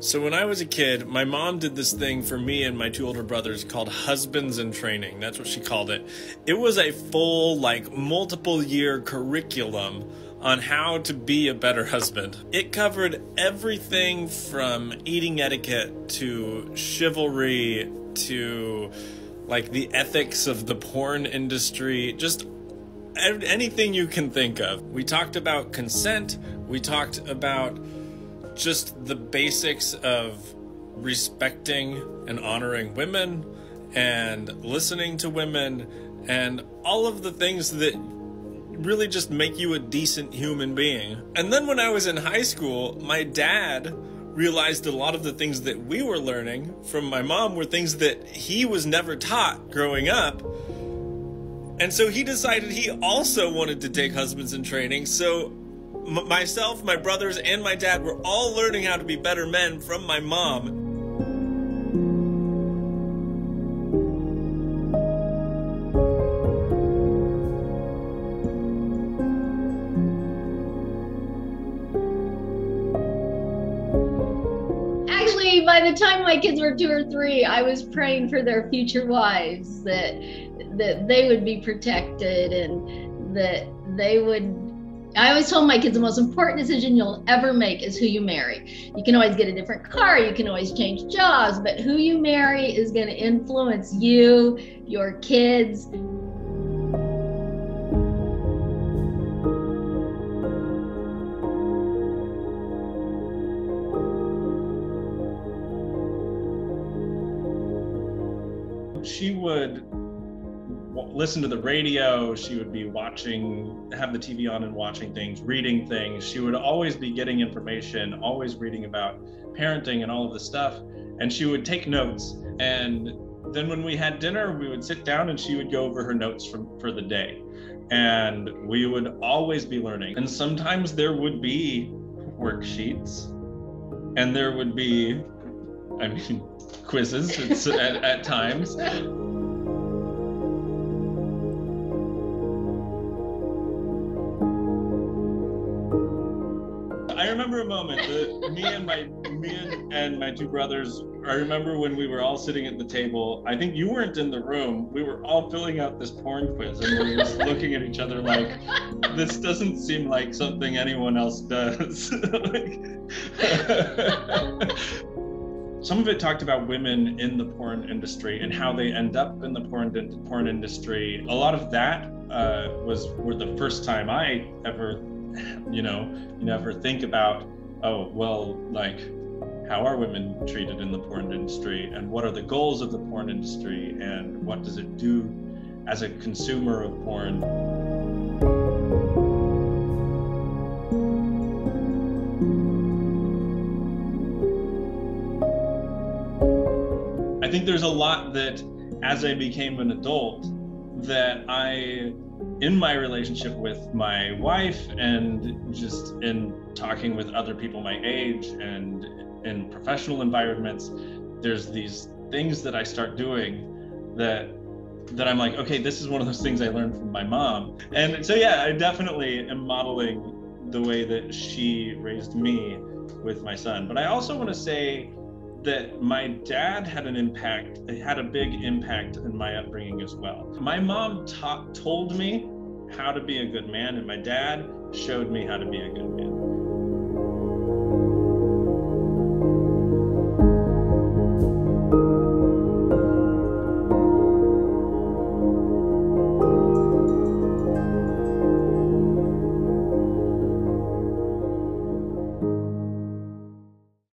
So when I was a kid, my mom did this thing for me and my two older brothers called Husbands in Training. That's what she called it. It was a full, multiple year curriculum on how to be a better husband. It covered everything from eating etiquette to chivalry to the ethics of the porn industry, just anything you can think of. We talked about consent. We talked about just the basics of respecting and honoring women and listening to women and all of the things that really just make you a decent human being. And then when I was in high school, my dad realized a lot of the things that we were learning from my mom were things that he was never taught growing up. And so he decided he also wanted to take Husbands in Training. So myself, my brothers, and my dad were all learning how to be better men from my mom. Actually, by the time my kids were 2 or 3, I was praying for their future wives, that they would be protected and that they would. I always told my kids the most important decision you'll ever make is who you marry. You can always get a different car, you can always change jobs, but who you marry is going to influence you, your kids. She would listen to the radio, she would be have the TV on and watching things, reading things. She would always be getting information, always reading about parenting and all of this stuff. And she would take notes. And then when we had dinner, we would sit down and she would go over her notes for the day. And we would always be learning. And sometimes there would be worksheets and there would be, quizzes at times. I remember a moment that me and my two brothers, I remember when we were all sitting at the table. I think you weren't in the room. We were all filling out this porn quiz and we were just looking at each other like, this doesn't seem like something anyone else does. Some of it talked about women in the porn industry and how they end up in the porn industry. A lot of that were the first time I ever, you never think about, oh, well, how are women treated in the porn industry and what are the goals of the porn industry and what does it do as a consumer of porn? I think there's a lot that, as I became an adult, that in my relationship with my wife and just in talking with other people my age and in professional environments, there's these things that I start doing that I'm like, okay, this is one of those things I learned from my mom. And so, yeah, I definitely am modeling the way that she raised me with my son. But I also want to say that my dad had a big impact in my upbringing as well. My mom told me how to be a good man, and my dad showed me how to be a good man.